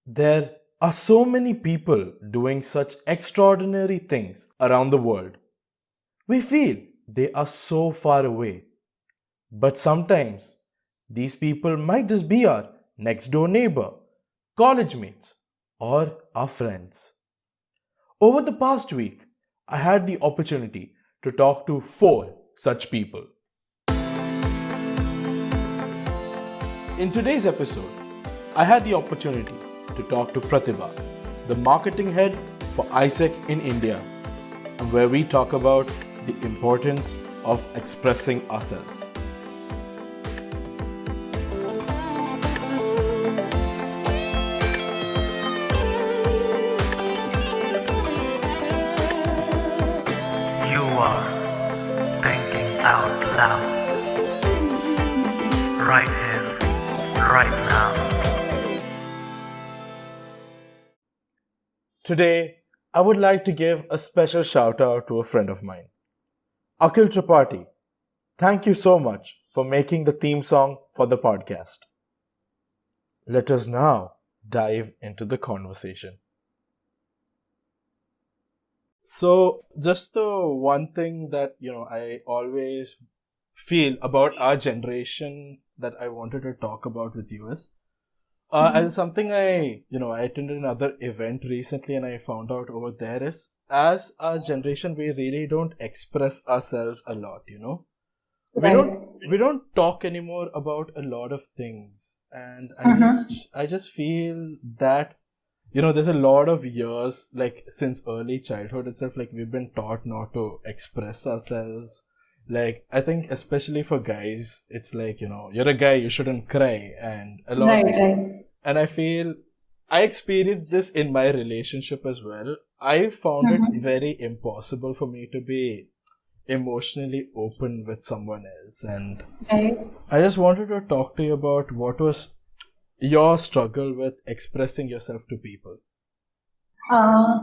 There are so many people doing such extraordinary things around the world. We feel they are so far away. But sometimes these people might just be our next door neighbor, college mates, or our friends. Over the past week, I had the opportunity to talk to four such people. In today's episode, I had the opportunity to talk to Pratibha, the marketing head for ISEC in India, and where we talk about the importance of expressing ourselves. You are thinking out loud. Right here, right now. Today, I would like to give a special shout out to a friend of mine, Akhil Tripathi. Thank you so much for making the theme song for the podcast. Let us now dive into the conversation. So, just the one thing that I always feel about our generation that I wanted to talk about with you is as something I attended another event recently and I found out over there is as our generation we really don't express ourselves a lot. We Right. don't talk anymore about a lot of things, and I just feel that there's a lot of years, like since early childhood itself, like we've been taught not to express ourselves. Like I think especially for guys, it's like, you're a guy, you shouldn't cry, and a lot. Right, right. And I feel I experienced this in my relationship as well. I found it very impossible for me to be emotionally open with someone else, and Right. I just wanted to talk to you about what was your struggle with expressing yourself to people. Uh,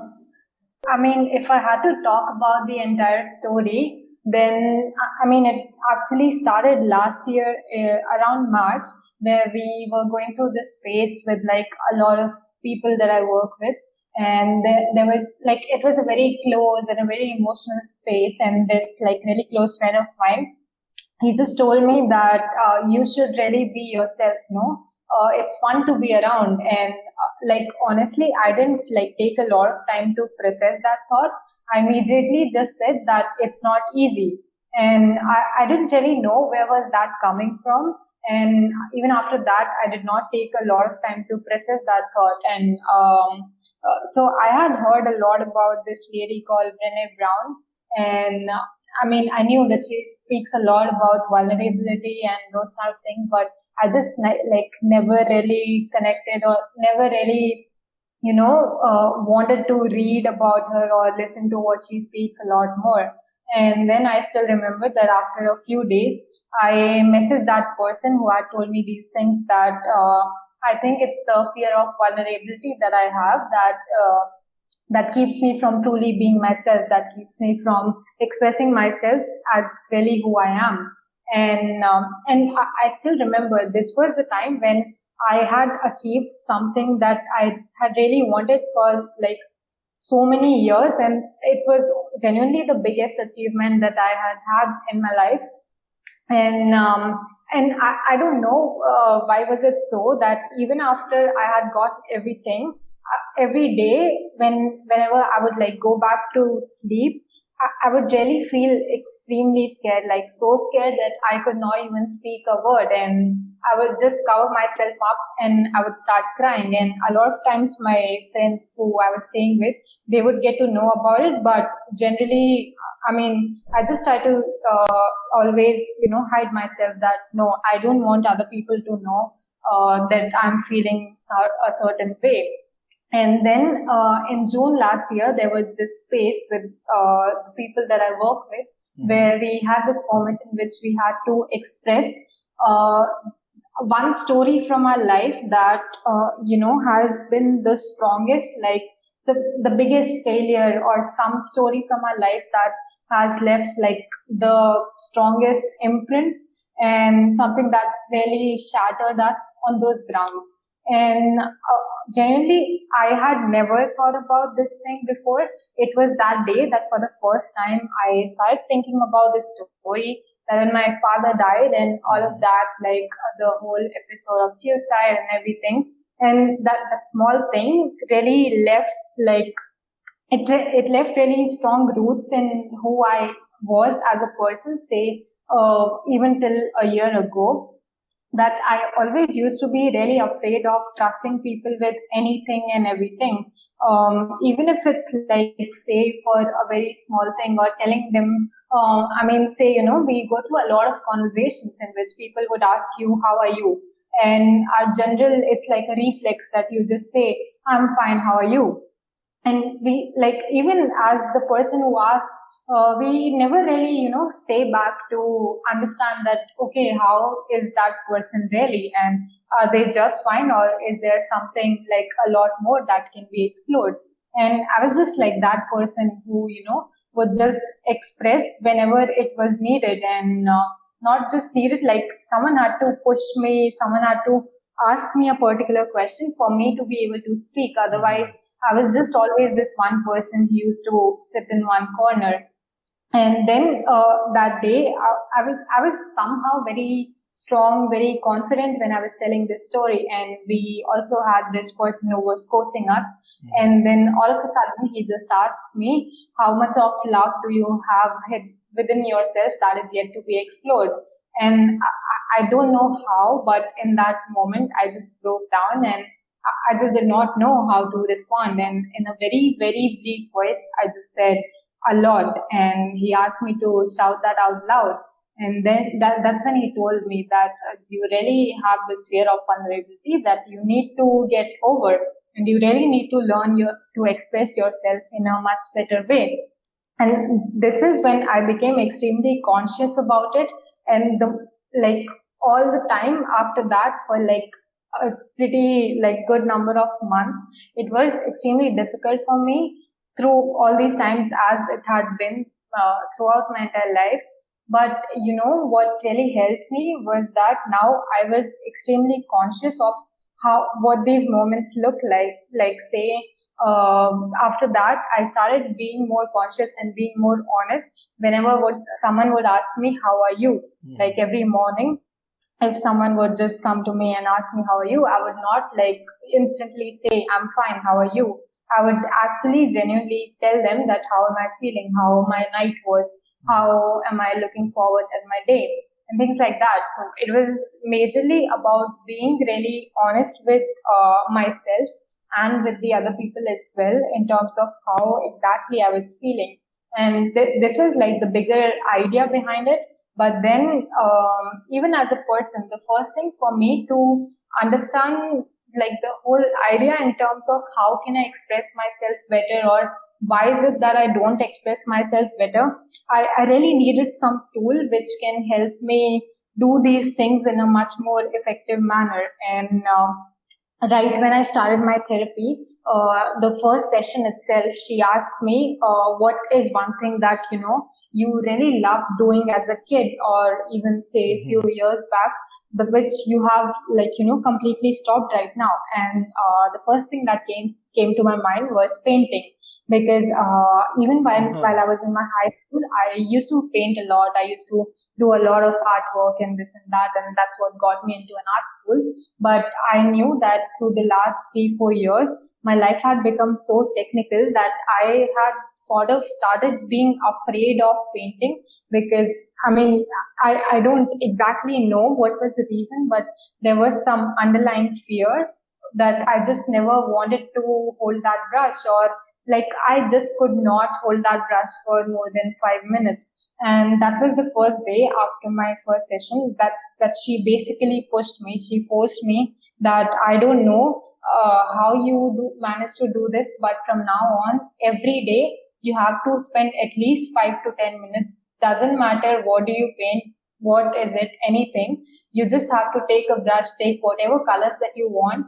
I mean, if I had to talk about the entire story, then I mean, it actually started last year around March, where we were going through this phase with like a lot of people that I work with. And there was like, it was a very close and a very emotional space. And this like really close friend of mine, he just told me that you should really be yourself, it's fun to be around. And like honestly, I didn't like take a lot of time to process that thought. I immediately just said that it's not easy, and I didn't really know where was that coming from. And even after that, I did not take a lot of time to process that thought. And so I had heard a lot about this lady called Brene Brown. And I mean, I knew that she speaks a lot about vulnerability and those kind of things, but I just like never really connected or never really, wanted to read about her or listen to what she speaks a lot more. And then I still remember that after a few days, I messaged that person who had told me these things that I think it's the fear of vulnerability that I have that keeps me from truly being myself, that keeps me from expressing myself as really who I am. And I still remember this was the time when I had achieved something that I had really wanted for like so many years, and it was genuinely the biggest achievement that I had had in my life. And I don't know why was it so that even after I had got everything, every day whenever I would like go back to sleep, I would really feel extremely scared, like so scared that I could not even speak a word, and I would just cover myself up and I would start crying. And a lot of times my friends who I was staying with, they would get to know about it, but generally, I mean, I just try to always, hide myself that no, I don't want other people to know that I'm feeling a certain way. And then in June last year, there was this space with the people that I work with, where we had this moment in which we had to express uh, one story from our life that has been the strongest, like the biggest failure, or some story from our life that has left like the strongest imprints, and something that really shattered us on those grounds. And genuinely, I had never thought about this thing before. It was that day that for the first time I started thinking about this story, that when my father died and all of that, like the whole episode of suicide and everything, and that small thing really left like it left really strong roots in who I was as a person, say, even till a year ago, that I always used to be really afraid of trusting people with anything and everything. Even if it's like, say, for a very small thing or telling them, I mean, say, we go through a lot of conversations in which people would ask you, how are you? And our general, it's like a reflex that you just say, I'm fine, how are you? And we like, even as the person who asks, we never really stay back to understand that, okay, how is that person really, and are they just fine, or is there something like a lot more that can be explored? And I was just like that person who would just express whenever it was needed, and not just needed, like someone had to push me, someone had to ask me a particular question for me to be able to speak. Otherwise, I was just always this one person who used to sit in one corner. And then that day, I was somehow very strong, very confident when I was telling this story. And we also had this person who was coaching us. And then all of a sudden, he just asked me, how much of love do you have within yourself that is yet to be explored? And I don't know how, but in that moment, I just broke down, and I just did not know how to respond. And in a very, very bleak voice, I just said, a lot. And he asked me to shout that out loud. And then that's when he told me that you really have this fear of vulnerability that you need to get over, and you really need to learn to express yourself in a much better way. And this is when I became extremely conscious about it. And like all the time after that, for like a pretty like good number of months, it was extremely difficult for me through all these times, as it had been throughout my entire life. But what really helped me was that now I was extremely conscious of what these moments look like. Like, say, after that, I started being more conscious and being more honest whenever someone would ask me, how are you? Like every morning, if someone would just come to me and ask me, how are you? I would not like instantly say, I'm fine, how are you? I would actually genuinely tell them that how am I feeling, how my night was, how am I looking forward at my day, and things like that. So it was majorly about being really honest with myself and with the other people as well, in terms of how exactly I was feeling. And this was like the bigger idea behind it. But then, even as a person, the first thing for me to understand, like the whole idea in terms of how can I express myself better, or why is it that I don't express myself better, I really needed some tool which can help me do these things in a much more effective manner. And right when I started my therapy, the first session itself, she asked me, what is one thing that you really loved doing as a kid, or even say a few years back, which you have like completely stopped right now. And the first thing that came to my mind was painting, because even while I was in my high school, I used to paint a lot. I used to do a lot of artwork and this and that, and that's what got me into an art school. But I knew that through the last 3-4 years, my life had become so technical that I had sort of started being afraid of painting, because I mean, I don't exactly know what was the reason, but there was some underlying fear that I just never wanted to hold that brush, or like I just could not hold that brush for more than 5 minutes. And that was the first day after my first session that she basically pushed me. She forced me that I don't know how you manage to do this, but from now on, every day you have to spend at least 5 to 10 minutes. Doesn't matter what do you paint, what is it, anything. You just have to take a brush, take whatever colors that you want,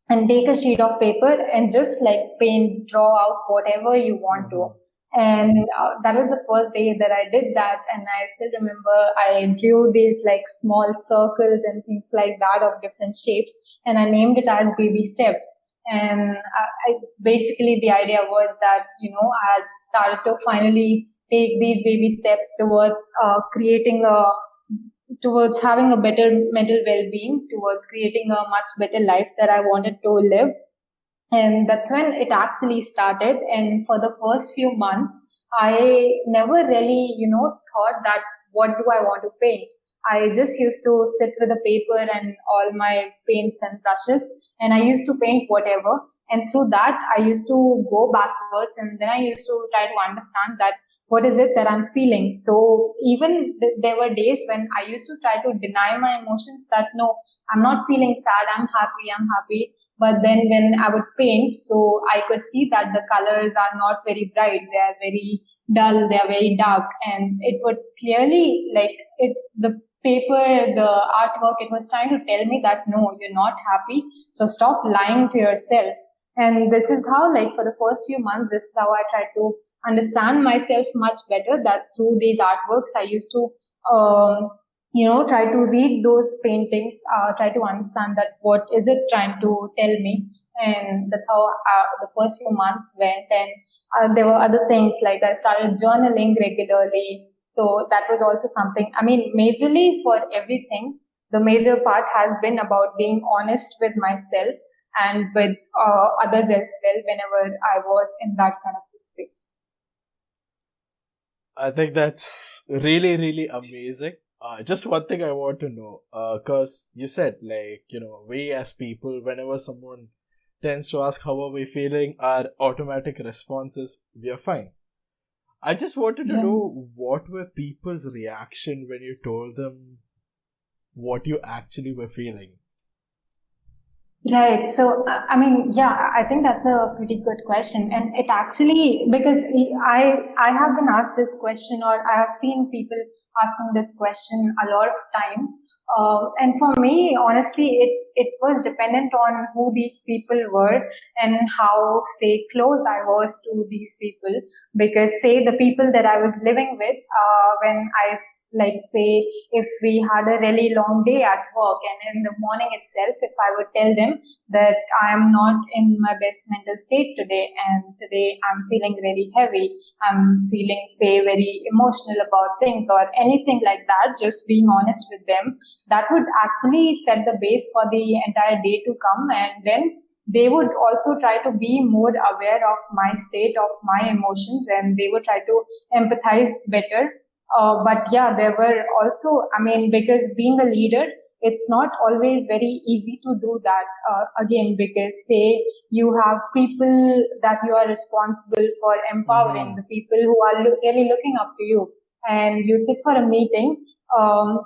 and take a sheet of paper and just like paint, draw out whatever you want to. And that was the first day that I did that. And I still remember I drew these like small circles and things like that of different shapes. And I named it as baby steps. And basically the idea was that, I had started to finally take these baby steps towards creating a towards having a better mental well-being, towards creating a much better life that I wanted to live. And that's when it actually started. And for the first few months, I never really, thought that what do I want to paint. I just used to sit with a paper and all my paints and brushes, and I used to paint whatever. And through that, I used to go backwards, and then I used to try to understand that what is it that I'm feeling. So even there were days when I used to try to deny my emotions, that no, I'm not feeling sad, I'm happy. But then when I would paint, so I could see that the colors are not very bright, they are very dull, they are very dark, and it would clearly, like, the paper, the artwork, it was trying to tell me that no, you're not happy, so stop lying to yourself. And this is how, like, for the first few months, this is how I tried to understand myself much better, that through these artworks I used to try to read those paintings, try to understand that what is it trying to tell me. And that's how the first few months went. And there were other things, like I started journaling regularly. So that was also something, I mean, majorly for everything, the major part has been about being honest with myself and with others as well whenever I was in that kind of space. I think that's really, really amazing. Just one thing I want to know, because you said, like, we as people, whenever someone tends to ask how are we feeling, our automatic response is we are fine. I just wanted to Yeah. know what were people's reaction when you told them what you actually were feeling. Right. So, I mean, yeah, I think that's a pretty good question. And it actually, because I have been asked this question, or I have seen people asking this question a lot of times. And for me, honestly, it was dependent on who these people were and how, say, close I was to these people. Because, say, the people that I was living with, when like, say, if we had a really long day at work, and in the morning itself, if I would tell them that I'm not in my best mental state today, and today I'm feeling very heavy, I'm feeling, say, very emotional about things or anything like that, just being honest with them, that would actually set the base for the entire day to come. And then they would also try to be more aware of my state, of my emotions, and they would try to empathize better. But yeah, there were also, I mean, because being a leader, it's not always very easy to do that, again, because, say, you have people that you are responsible for empowering, Mm-hmm. the people who are really looking up to you, and you sit for a meeting, um,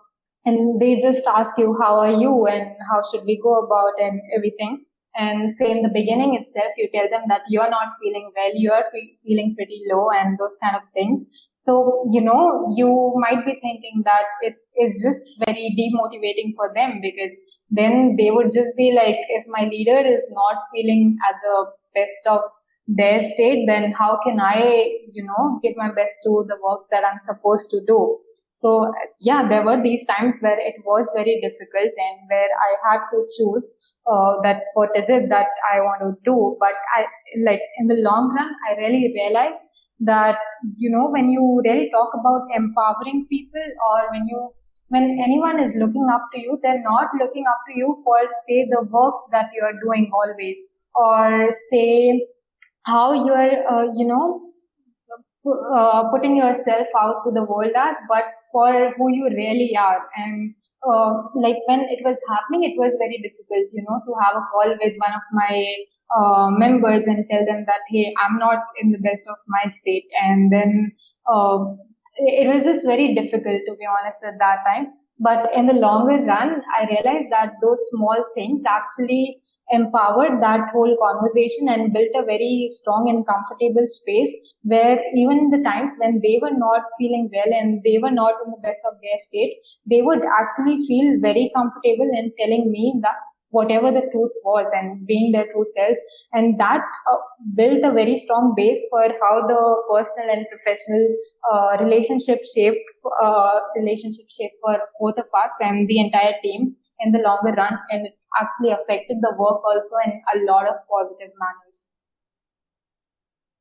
and they just ask you how are you and how should we go about and everything. And say in the beginning itself, you tell them that you're not feeling well, you're feeling pretty low, and those kind of things. So, you might be thinking that it is just very demotivating for them, because then they would just be like, if my leader is not feeling at the best of their state, then how can I, give my best to the work that I'm supposed to do? So, yeah, there were these times where it was very difficult, and where I had to choose that what is it that I want to do. But like, in the long run, I really realized that, when you really talk about empowering people, or when anyone is looking up to you, they're not looking up to you for, say, the work that you're doing always, or say how you're putting yourself out to the world as, but for who you really are. And like, when it was happening, it was very difficult, to have a call with one of my members and tell them that, hey, I'm not in the best of my state. And then uh, it was just very difficult, to be honest, at that time. But in the longer run, I realized that those small things actually empowered that whole conversation and built a very strong and comfortable space, where even in the times when they were not feeling well and they were not in the best of their state, they would actually feel very comfortable in telling me that whatever the truth was, and being their true selves. And that built a very strong base for how the personal and professional relationship shaped for both of us and the entire team in the longer run. And it actually affected the work also in a lot of positive manners.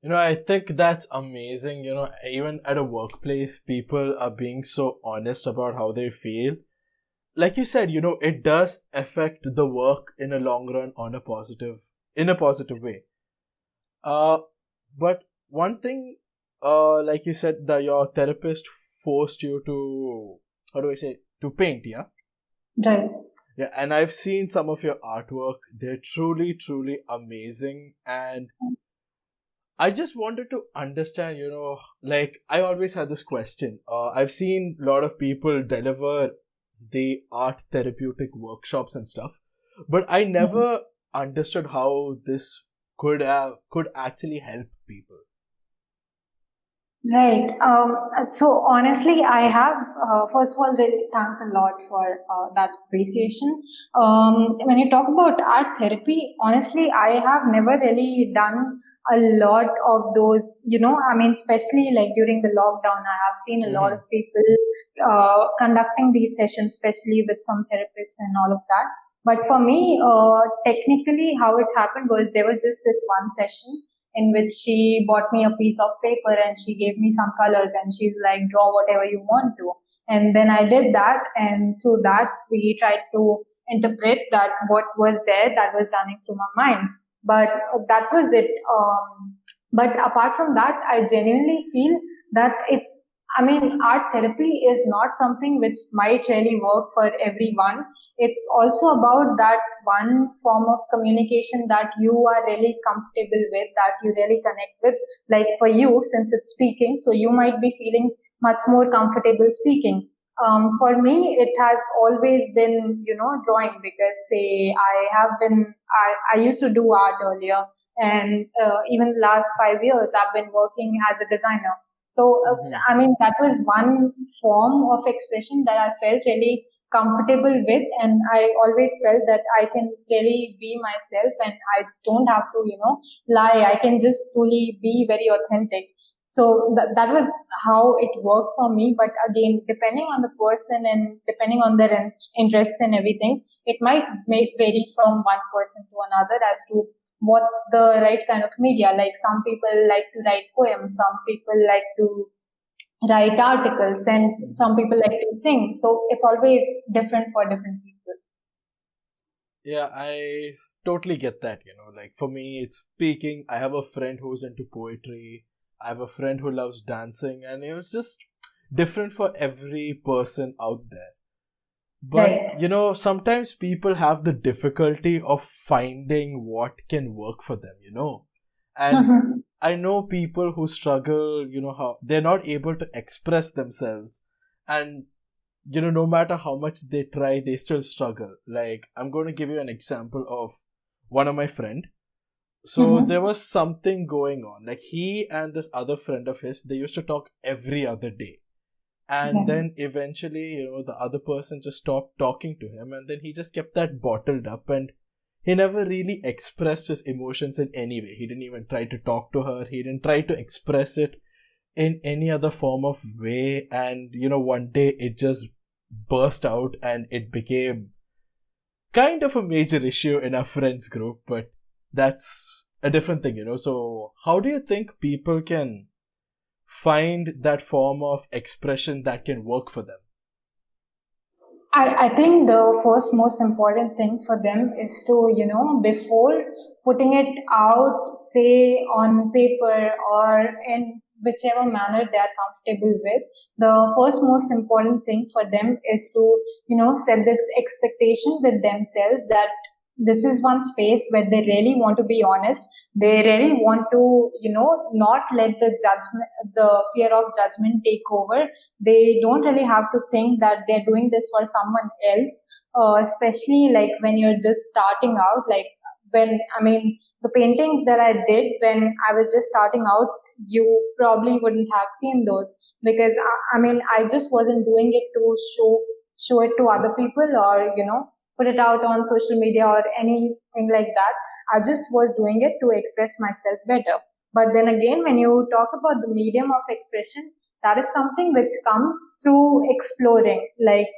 I think that's amazing. Even at a workplace, people are being so honest about how they feel. Like you said, it does affect the work in a long run in a positive way. Uh, but one thing, like you said, that your therapist forced you to, how do I say, to paint, yeah? Right. Yeah, and I've seen some of your artwork. They're truly, truly amazing. And I just wanted to understand, like I always had this question. I've seen a lot of people deliver the art therapeutic workshops and stuff, but I never understood how this could actually help people. Right. So honestly, I have, first of all, really thanks a lot for that appreciation. When you talk about art therapy, honestly, I have never really done a lot of those, especially like during the lockdown, I have seen a lot Mm-hmm. of people conducting these sessions, especially with some therapists and all of that. But for me, technically, how it happened was there was just this one session in which she bought me a piece of paper and she gave me some colors and she's like, draw whatever you want to. And then I did that, and through that, we tried to interpret that what was there that was running through my mind. But that was it. But apart from that, I genuinely feel that art therapy is not something which might really work for everyone. It's also about that one form of communication that you are really comfortable with, that you really connect with. Like for you, since it's speaking, so you might be feeling much more comfortable speaking. For me, it has always been, drawing, because say I used to do art earlier, and even last 5 years, I've been working as a designer. So, Mm-hmm. that was one form of expression that I felt really comfortable with, and I always felt that I can really be myself and I don't have to, lie. I can just truly be very authentic. So that was how it worked for me. But again, depending on the person and depending on their interests and everything, it might vary from one person to another as to what's the right kind of media. Like some people like to write poems, some people like to write articles, and Mm-hmm. some people like to sing. So it's always different for different people. Yeah, totally get that. Like for me, it's speaking. I have a friend who's into poetry. I have a friend who loves dancing, and it's just different for every person out there. But Right. sometimes people have the difficulty of finding what can work for them, And Mhm. I know people who struggle, how they're not able to express themselves. And, no matter how much they try, they still struggle. Like, I'm going to give you an example of one of my friend. So there Mhm. was something going on. Like he and this other friend of his, they used to talk every other day, and Right. then eventually the other person just stopped talking to him, and then he just kept that bottled up, and he never really expressed his emotions in any way. He didn't even try to talk to her, he didn't try to express it in any other form of way. And one day it just burst out, and it became kind of a major issue in our friends group. But that's a different thing. So how do you think people can find that form of expression that can work for them? I think the first most important thing for them is to, before putting it out, say on paper or in whichever manner they are comfortable with, the first most important thing for them is to, set this expectation with themselves that this is one space where they really want to be honest. They really want to, not let the fear of judgment take over. They don't really have to think that they're doing this for someone else, especially like when you're just starting out. Like when, the paintings that I did when I was just starting out, you probably wouldn't have seen those, because I just wasn't doing it to show it to other people, or put it out on social media or anything like that. I just was doing it to express myself better. But then again, when you talk about the medium of expression, that is something which comes through exploring. Like,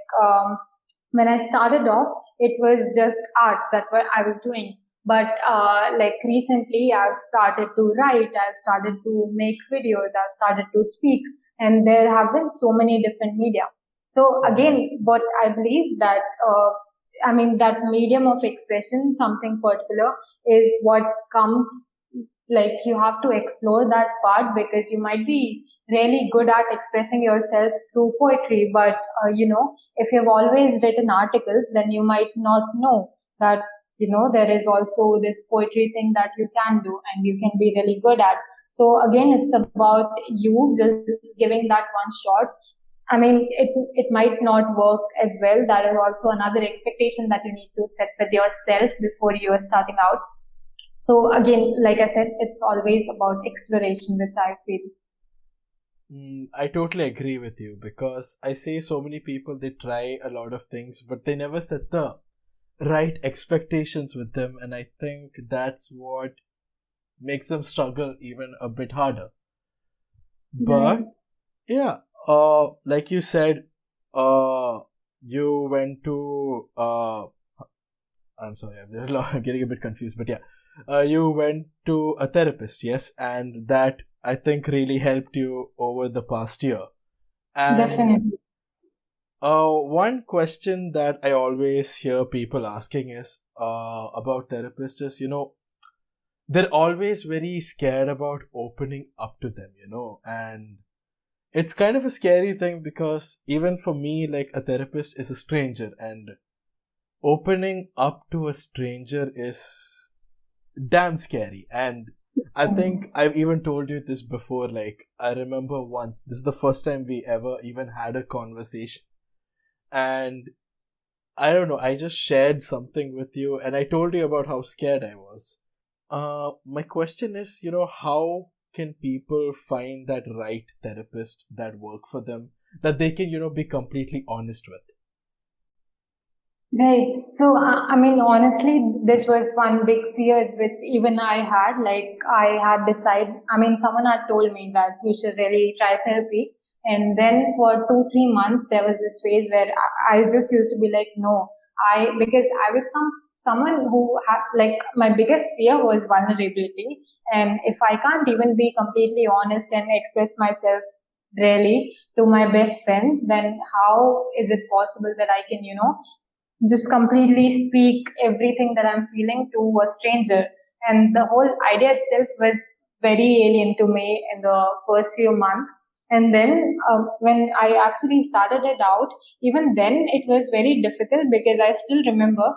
when I started off, it was just art that what I was doing. But like recently, I've started to write, I've started to make videos, I've started to speak, and there have been so many different media. So again, what I believe that that medium of expression, something particular, is what comes, like you have to explore that part, because you might be really good at expressing yourself through poetry, but if you've always written articles, then you might not know that there is also this poetry thing that you can do and you can be really good at. So again, it's about you just giving that one shot. I mean, it might not work as well. That is also another expectation that you need to set with yourself before you are starting out. So again, like I said, it's always about exploration, which I feel. I totally agree with you, because I say so many people, they try a lot of things, but they never set the right expectations with them, and I think that's what makes them struggle even a bit harder. Right. But yeah, like you said, you went to I'm sorry, I'm getting a bit confused, but yeah, you went to a therapist, yes, and that I think really helped you over the past year. And Definitely. one question that I always hear people asking is about therapists is, they're always very scared about opening up to them, and it's kind of a scary thing, because even for me, like, a therapist is a stranger, and opening up to a stranger is damn scary. And I think I've even told you this before. Like, I remember once, this is the first time we ever even had a conversation, and I don't know, I just shared something with you, and I told you about how scared I was. My question is, how can people find that right therapist that work for them, that they can, be completely honest with? Right. So, I mean, honestly, this was one big fear which even I had. Like, I had decided, I mean, someone had told me that you should really try therapy. And then for 2, 3 months, there was this phase where I just used to be like, no, because I was someone who had, like, my biggest fear was vulnerability. And if I can't even be completely honest and express myself really to my best friends, then how is it possible that I can, just completely speak everything that I'm feeling to a stranger? And the whole idea itself was very alien to me in the first few months. And then when I actually started it out, even then it was very difficult, because I still remember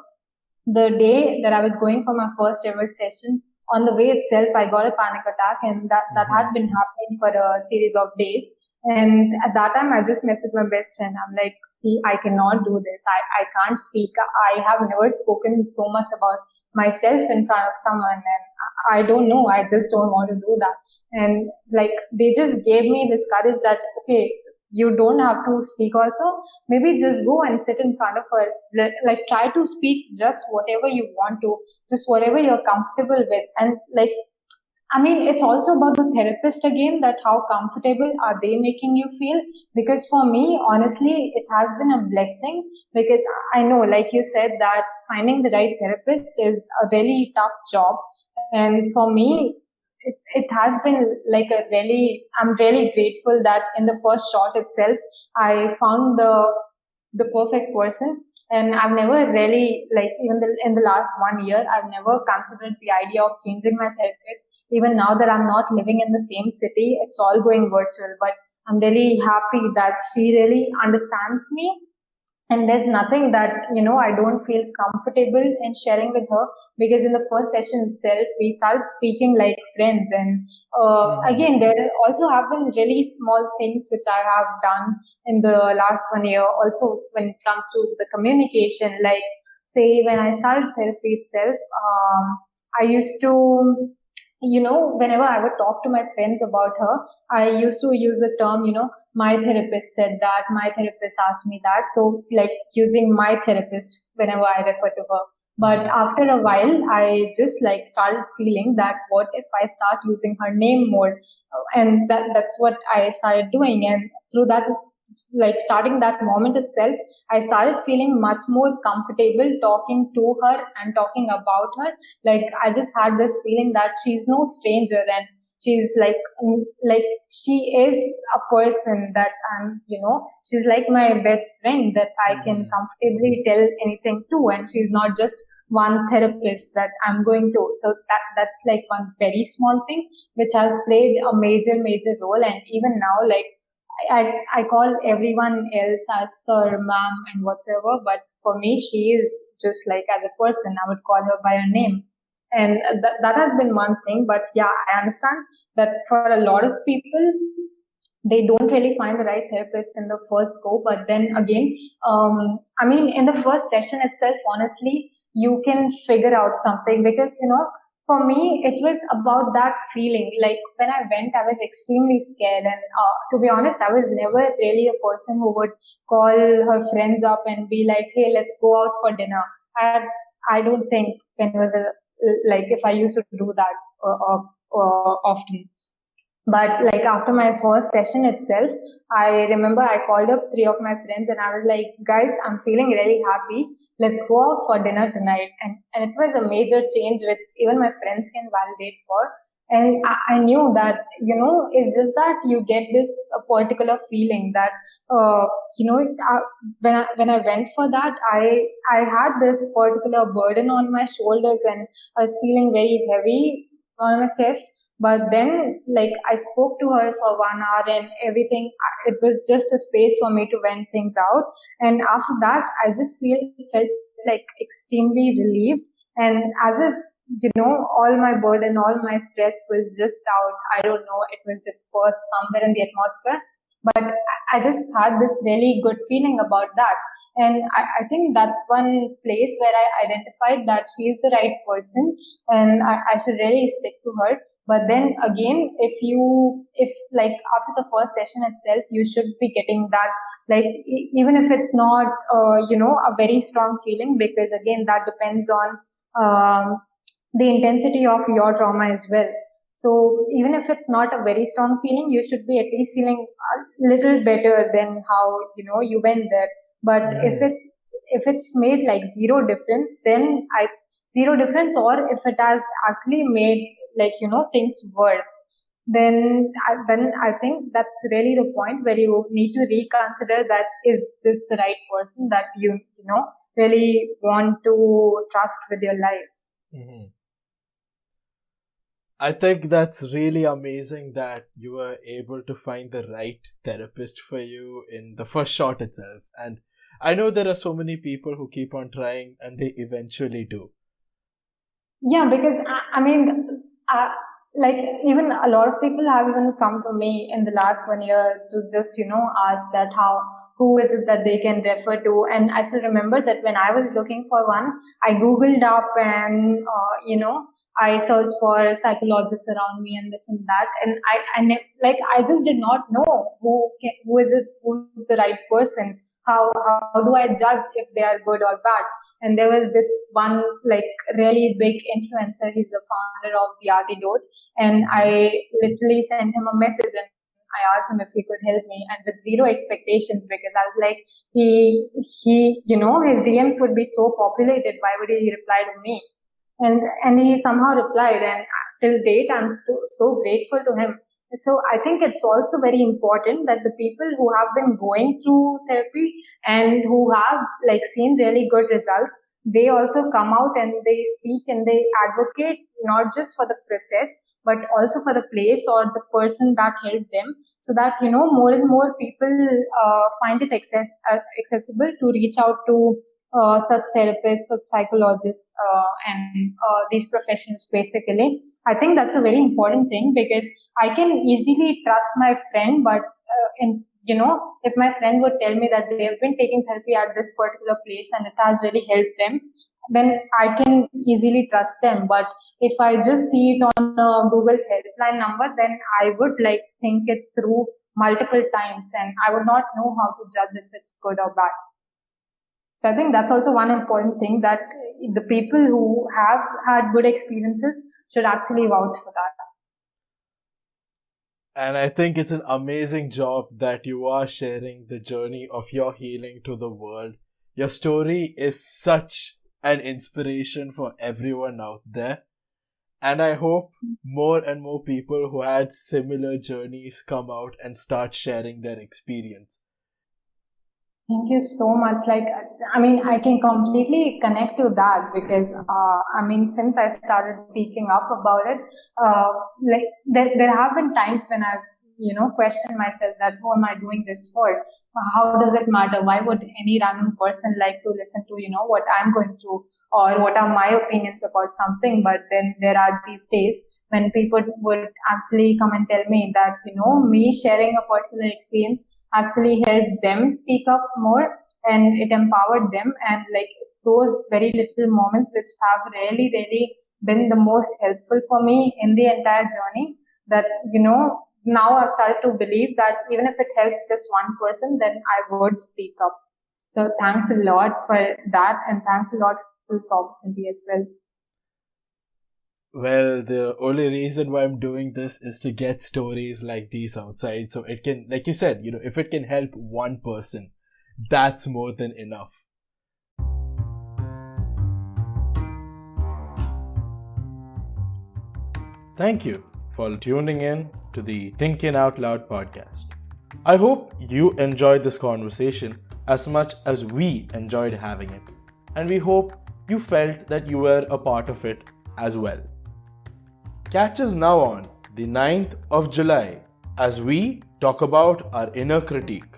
the day that I was going for my first ever session. On the way itself, I got a panic attack, and that Mm-hmm. had been happening for a series of days. And at that time, I just messaged my best friend. I'm like, see, I cannot do this. I can't speak. I have never spoken so much about myself in front of someone. And I don't know. I just don't want to do that. And like, they just gave me this courage that, okay, you don't have to speak also. Maybe just go and sit in front of her. Like, try to speak just whatever you want to, just whatever you're comfortable with. And like, I mean, it's also about the therapist again, that how comfortable are they making you feel? Because for me, honestly, it has been a blessing, because I know, like you said, that finding the right therapist is a really tough job. And for me, it has been like I'm really grateful that in the first shot itself, I found the perfect person. And I've never really, like, even in the last 1 year, I've never considered the idea of changing my therapist. Even now that I'm not living in the same city, it's all going virtual. But I'm really happy that she really understands me, and there's nothing that I don't feel comfortable in sharing with her, because in the first session itself we started speaking like friends. And Mm-hmm. again, there also have been really small things which I have done in the last 1 year also, when it comes to the communication. Like, say, when I started therapy itself, I used to, whenever I would talk to my friends about her, I used to use the term, my therapist said that, my therapist asked me that. So, like, using my therapist whenever I refer to her. But Mm-hmm. after a while, I just like started feeling that what if I start using her name more? And that's what I started doing. And through that, like starting that moment itself, I started feeling much more comfortable talking to her and talking about her. Like I just had this feeling that she's no stranger, and she's like she is a person that she's like my best friend that I can Mm-hmm. comfortably tell anything to, and she's not just one therapist that I'm going to. So that's like one very small thing which has played a major role. And even now, like I call everyone else as sir, ma'am, and whatsoever, but for me, she is just like as a person. I would call her by her name. And that has been one thing. But yeah, I understand that for a lot of people, they don't really find the right therapist in the first go. But then again, I mean, in the first session itself, honestly, you can figure out something because, for me, it was about that feeling. Like when I went, I was extremely scared. And to be honest, I was never really a person who would call her friends up and be like, hey, let's go out for dinner. I, I don't think when it was like if I used to do that often. But like after my first session itself, I remember I called up three of my friends and I was like, guys, I'm feeling really happy. Let's go out for dinner tonight. And it was a major change, which even my friends can validate for. And I knew that, it's just that you get this particular feeling that, when I went for that, I had this particular burden on my shoulders and I was feeling very heavy on my chest. But then, like, I spoke to her for 1 hour and everything, it was just a space for me to vent things out. And after that, I just felt like extremely relieved and as if, all my burden, all my stress was just out. I don't know, it was dispersed somewhere in the atmosphere. But I just had this really good feeling about that. And I think that's one place where I identified that she is the right person and I should really stick to her. But then again, if like after the first session itself, you should be getting that, like, even if it's not, a very strong feeling, because again, that depends on the intensity of your trauma as well. So even if it's not a very strong feeling, you should be at least feeling a little better than how, you went there. But Mm-hmm. if it's made like zero difference, then I zero difference, or if it has actually made like things worse, then I think that's really the point where you need to reconsider that is this the right person that you really want to trust with your life. Mm-hmm. I think that's really amazing that you were able to find the right therapist for you in the first shot itself. And I know there are so many people who keep on trying and they eventually do. Yeah, because I mean, uh, like even a lot of people have even come to me in the last 1 year to just ask that how who is it that they can refer to, and I still remember that when I was looking for one, I googled up and I searched for psychologists around me and this and that, and like I just did not know who is it, who's the right person. How do I judge if they are good or bad? And there was this one like really big influencer. He's the founder of the Antidote, and Mm-hmm. I literally sent him a message and I asked him if he could help me, and with zero expectations, because I was like, his DMs would be so populated. Why would he reply to me? And he somehow replied, and till date, I'm so grateful to him. So I think it's also very important that the people who have been going through therapy and who have like seen really good results, they also come out and they speak and they advocate not just for the process but also for the place or the person that helped them, so that more and more people find it accessible to reach out to such therapists, such psychologists, and these professions basically. I think that's a very important thing because I can easily trust my friend, but if my friend would tell me that they have been taking therapy at this particular place and it has really helped them, then I can easily trust them. But if I just see it on a Google helpline number, then I would like think it through multiple times and I would not know how to judge if it's good or bad. So I think that's also one important thing that the people who have had good experiences should actually vouch for that. And I think it's an amazing job that you are sharing the journey of your healing to the world. Your story is such an inspiration for everyone out there. And I hope more and more people who had similar journeys come out and start sharing their experience. Thank you so much. I can completely connect to that because, since I started speaking up about it, there have been times when I've, questioned myself that who am I doing this for? How does it matter? Why would any random person like to listen to, what I'm going through or what are my opinions about something? But then there are these days when people would actually come and tell me that, me sharing a particular experience actually helped them speak up more and it empowered them. And it's those very little moments which have really, really been the most helpful for me in the entire journey that, now I've started to believe that even if it helps just one person, then I would speak up. So thanks a lot for that. And thanks a lot for this opportunity as well. Well, the only reason why I'm doing this is to get stories like these outside. So it can, like you said, if it can help one person, that's more than enough. Thank you for tuning in to the Thinking Out Loud podcast. I hope you enjoyed this conversation as much as we enjoyed having it. And we hope you felt that you were a part of it as well. Catch us now on the 9th of July as we talk about our inner critique.